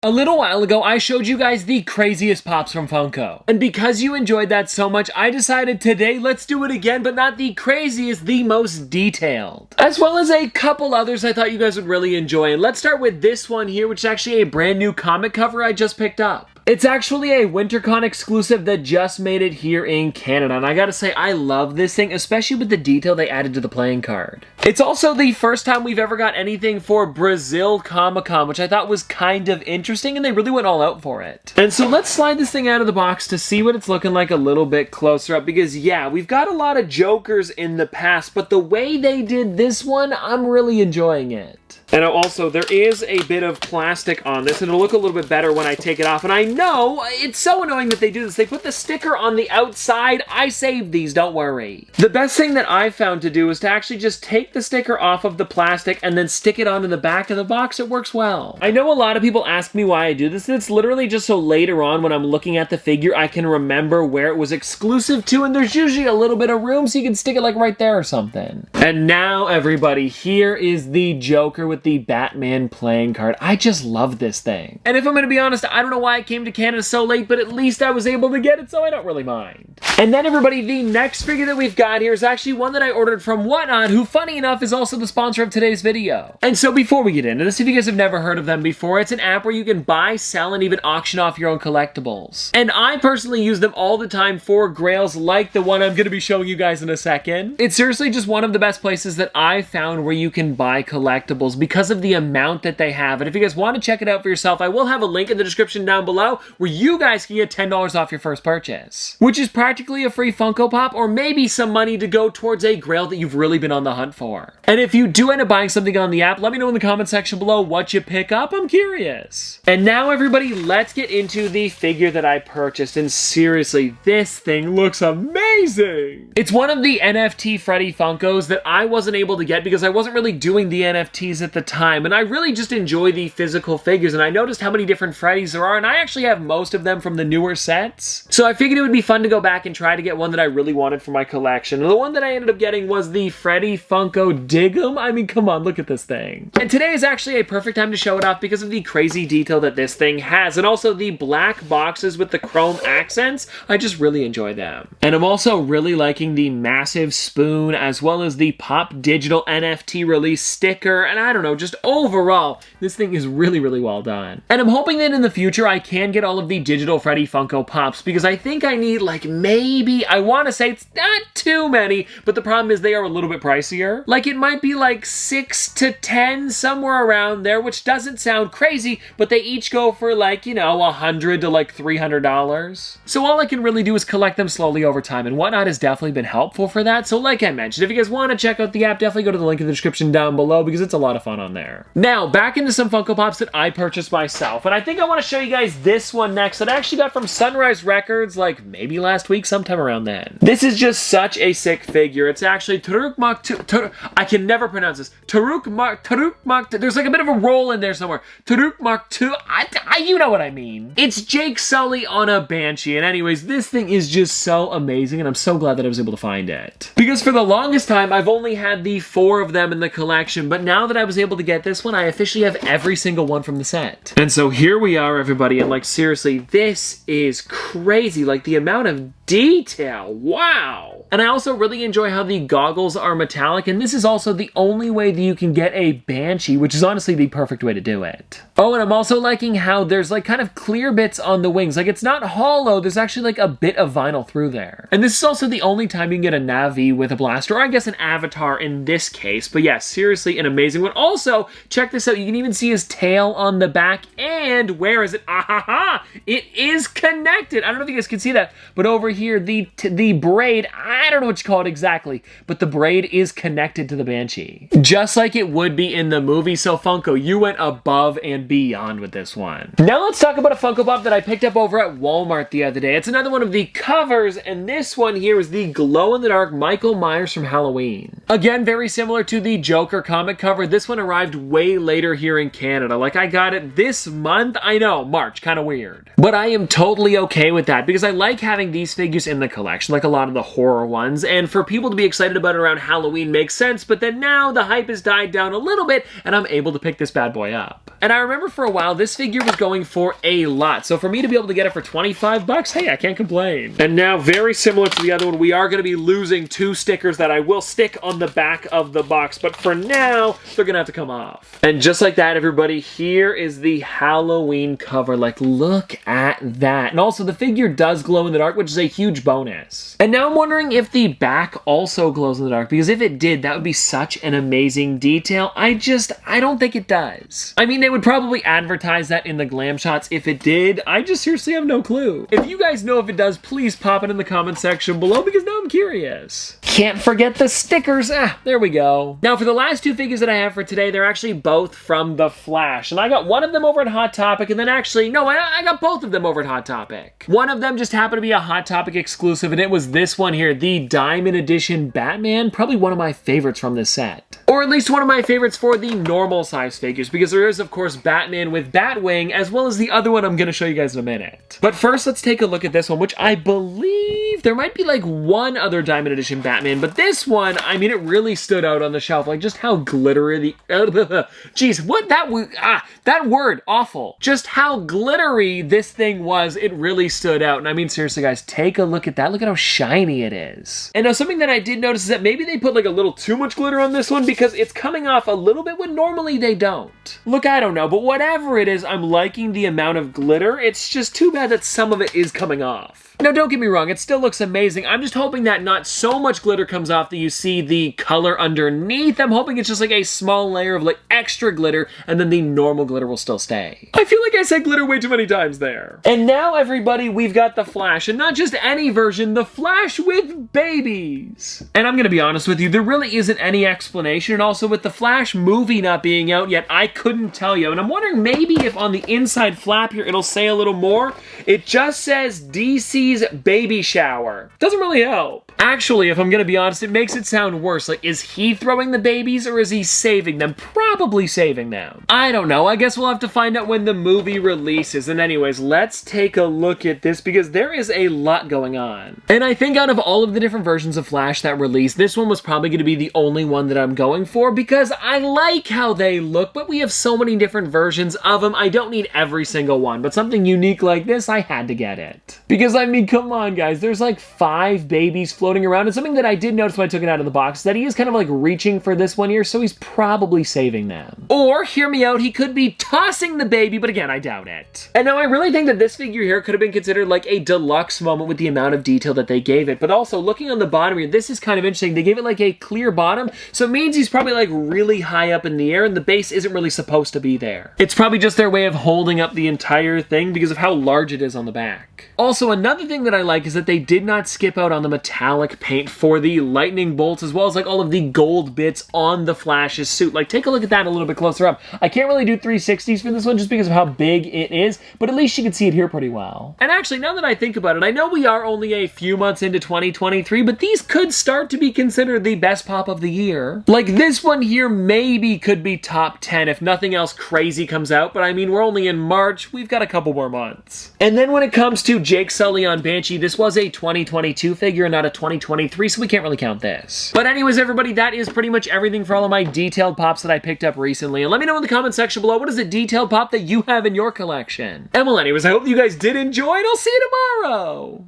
A little while ago, I showed you guys the craziest pops from Funko. And because you enjoyed that so much, I decided today let's do it again, but not the craziest, the most detailed. As well as a couple others I thought you guys would really enjoy. And let's start with this one here, which is actually a brand new comic cover I just picked up. It's actually a WinterCon exclusive that just made it here in Canada, and I gotta say, I love this thing, especially with the detail they added to the playing card. It's also the first time we've ever got anything for Brazil Comic-Con, which I thought was kind of interesting, and they really went all out for it. And so let's slide this thing out of the box to see what it's looking like a little bit closer up, because yeah, we've got a lot of Jokers in the past, but the way they did this one, I'm really enjoying it. And also, there is a bit of plastic on this, and it'll look a little bit better when I take it off. And I know, it's so annoying that they do this. They put the sticker on the outside. I saved these, don't worry. The best thing that I found to do is to actually just take the sticker off of the plastic and then stick it onto the back of the box. It works well. I know a lot of people ask me why I do this, and it's literally just so later on when I'm looking at the figure, I can remember where it was exclusive to, and there's usually a little bit of room so you can stick it like right there or something. And now, everybody, here is the Joker with the Batman playing card. I just love this thing. And if I'm gonna be honest, I don't know why it came to Canada so late, but at least I was able to get it, so I don't really mind. And then everybody, the next figure that we've got here is actually one that I ordered from Whatnot, who funny enough is also the sponsor of today's video. And so before we get into this, if you guys have never heard of them before, it's an app where you can buy, sell, and even auction off your own collectibles. And I personally use them all the time for grails like the one I'm gonna be showing you guys in a second. It's seriously just one of the best places that I've found where you can buy collectibles because of the amount that they have. And if you guys want to check it out for yourself, I will have a link in the description down below where you guys can get $10 off your first purchase, which is practically a free Funko Pop or maybe some money to go towards a grail that you've really been on the hunt for. And if you do end up buying something on the app, let me know in the comment section below what you pick up. I'm curious. And now everybody, let's get into the figure that I purchased. And seriously, this thing looks amazing. It's one of the NFT Freddy Funkos that I wasn't able to get because I wasn't really doing the NFTs at the time. And I really just enjoy the physical figures, and I noticed how many different Freddys there are, and I actually have most of them from the newer sets. So I figured it would be fun to go back and try to get one that I really wanted for my collection. And the one that I ended up getting was the Freddy Funko Dig'em. I mean, come on, look at this thing. And today is actually a perfect time to show it off because of the crazy detail that this thing has, and also the black boxes with the chrome accents. I just really enjoy them. And I'm also really liking the massive spoon as well as the Pop Digital NFT release sticker, and I don't know, just overall, this thing is really, really well done. And I'm hoping that in the future I can get all of the digital Freddy Funko Pops because I think I need like maybe, I want to say it's not too many, but the problem is they are a little bit pricier. Like it might be like 6 to 10, somewhere around there, which doesn't sound crazy, but they each go for like, you know, $100 to like $300. So all I can really do is collect them slowly over time, and Whatnot has definitely been helpful for that. So like I mentioned, if you guys want to check out the app, definitely go to the link in the description down below because it's a lot of fun on there. Now, back into some Funko Pops that I purchased myself, and I think I want to show you guys this one next that I actually got from Sunrise Records like maybe last week, sometime around then. This is just such a sick figure. It's actually I can never pronounce this. There's like a bit of a roll in there somewhere. You know what I mean. It's Jake Sully on a Banshee, and anyways, this thing is just so amazing, and I'm so glad that I was able to find it. Because for the longest time, I've only had the 4 of them in the collection, but now that I was able to get this one, I officially have every single one from the set. And so here we are, everybody, and like seriously, this is crazy. Like the amount of detail, wow! And I also really enjoy how the goggles are metallic, and this is also the only way that you can get a Banshee, which is honestly the perfect way to do it. Oh, and I'm also liking how there's like kind of clear bits on the wings. Like it's not hollow, there's actually like a bit of vinyl through there. And this is also the only time you can get a Navi with a blaster, or I guess an Avatar in this case. But yeah, seriously an amazing one. Also, check this out, you can even see his tail on the back, and where is it? Ahaha! It is connected! I don't know if you guys can see that, but over here, the braid, I don't know what you call it exactly, but the braid is connected to the Banshee. Just like it would be in the movie, so Funko, you went above and beyond with this one. Now let's talk about a Funko Pop that I picked up over at Walmart the other day. It's another one of the covers, and this one here is the glow-in-the-dark Michael Myers from Halloween. Again, very similar to the Joker comic cover. This one arrived way later here in Canada. Like, I got it this month. I know, March, kind of weird. But I am totally okay with that because I like having these figures figures in the collection, like a lot of the horror ones, and for people to be excited about it around Halloween makes sense, but then now the hype has died down a little bit, and I'm able to pick this bad boy up. And I remember for a while, this figure was going for a lot, so for me to be able to get it for 25 bucks, hey, I can't complain. And now, very similar to the other one, we are going to be losing 2 stickers that I will stick on the back of the box, but for now, they're going to have to come off. And just like that, everybody, here is the Halloween cover. Like, look at that. And also, the figure does glow in the dark, which is a huge bonus. And now I'm wondering if the back also glows in the dark, because if it did, that would be such an amazing detail. I don't think it does. I mean, they would probably advertise that in the glam shots if it did. I just seriously have no clue. If you guys know if it does, please pop it in the comment section below, because now I'm curious. Can't forget the stickers. There we go. Now, for the last 2 figures that I have for today, they're actually both from The Flash. And I got one of them over at Hot Topic, and then actually, no, I got both of them over at Hot Topic. One of them just happened to be a Hot Topic exclusive, and it was this one here, the Diamond Edition Batman. Probably one of my favorites from this set. Or at least one of my favorites for the normal size figures, because there is, of course, Batman with Batwing, as well as the other one I'm going to show you guys in a minute. But first, let's take a look at this one, which I believe there might be like one other Diamond Edition Batman, but this one, I mean, it really stood out on the shelf. Like, just how glittery the... Jeez, what that word, awful. Just how glittery this thing was, it really stood out. And I mean, seriously, guys, take a look at that. Look at how shiny it is. And now, something that I did notice is that maybe they put like a little too much glitter on this one, because it's coming off a little bit when normally they don't. Look, I don't know, but whatever it is, I'm liking the amount of glitter. It's just too bad that some of it is coming off. Now, don't get me wrong, it still looks amazing. I'm just hoping that not so much glitter comes off that you see the color underneath. I'm hoping it's just like a small layer of like extra glitter, and then the normal glitter will still stay. I feel like I said glitter way too many times there. And now, everybody, we've got the Flash, and not just any version, the Flash with babies. And I'm gonna be honest with you, there really isn't any explanation, and also with the Flash movie not being out yet, I couldn't tell you. And I'm wondering maybe if on the inside flap here, it'll say a little more. It just says DC's baby shower. Doesn't really help. Actually, if I'm gonna be honest, it makes it sound worse. Like, is he throwing the babies or is he saving them? Probably saving them. I don't know. I guess we'll have to find out when the movie releases. And anyways, let's take a look at this, because there is a lot going on. And I think out of all of the different versions of Flash that released, this one was probably gonna be the only one that I'm going for, because I like how they look, but we have so many different versions of them. I don't need every single one, but something unique like this, I had to get it. Because, I mean, come on, guys. There's like 5 babies floating around, and something that I did notice when I took it out of the box is that he is kind of like reaching for this one here, so he's probably saving them. Or, hear me out, he could be tossing the baby, but again, I doubt it. And now I really think that this figure here could have been considered like a deluxe moment with the amount of detail that they gave it. But also, looking on the bottom here, this is kind of interesting. They gave it like a clear bottom, so it means he's probably like really high up in the air, and the base isn't really supposed to be there. It's probably just their way of holding up the entire thing because of how large it is on the back. Also, another thing that I like is that they did not skip out on the metallic paint for the lightning bolts, as well as like all of the gold bits on the Flash's suit. Like, take a look at that a little bit closer up. I can't really do 360s for this one just because of how big it is, but at least you can see it here pretty well. And actually, now that I think about it, I know we are only a few months into 2023, but these could start to be considered the best pop of the year. Like, this one here maybe could be top 10 if nothing else crazy comes out, but I mean, we're only in March. We've got a couple more months. And then when it comes to Jake Sully on Banshee, this was a 2022 figure, not a 2023, so we can't really count this. But anyways, everybody, that is pretty much everything for all of my detailed pops that I picked up recently. And let me know in the comment section below, what is a detailed pop that you have in your collection? And well, anyways, I hope you guys did enjoy, and I'll see you tomorrow!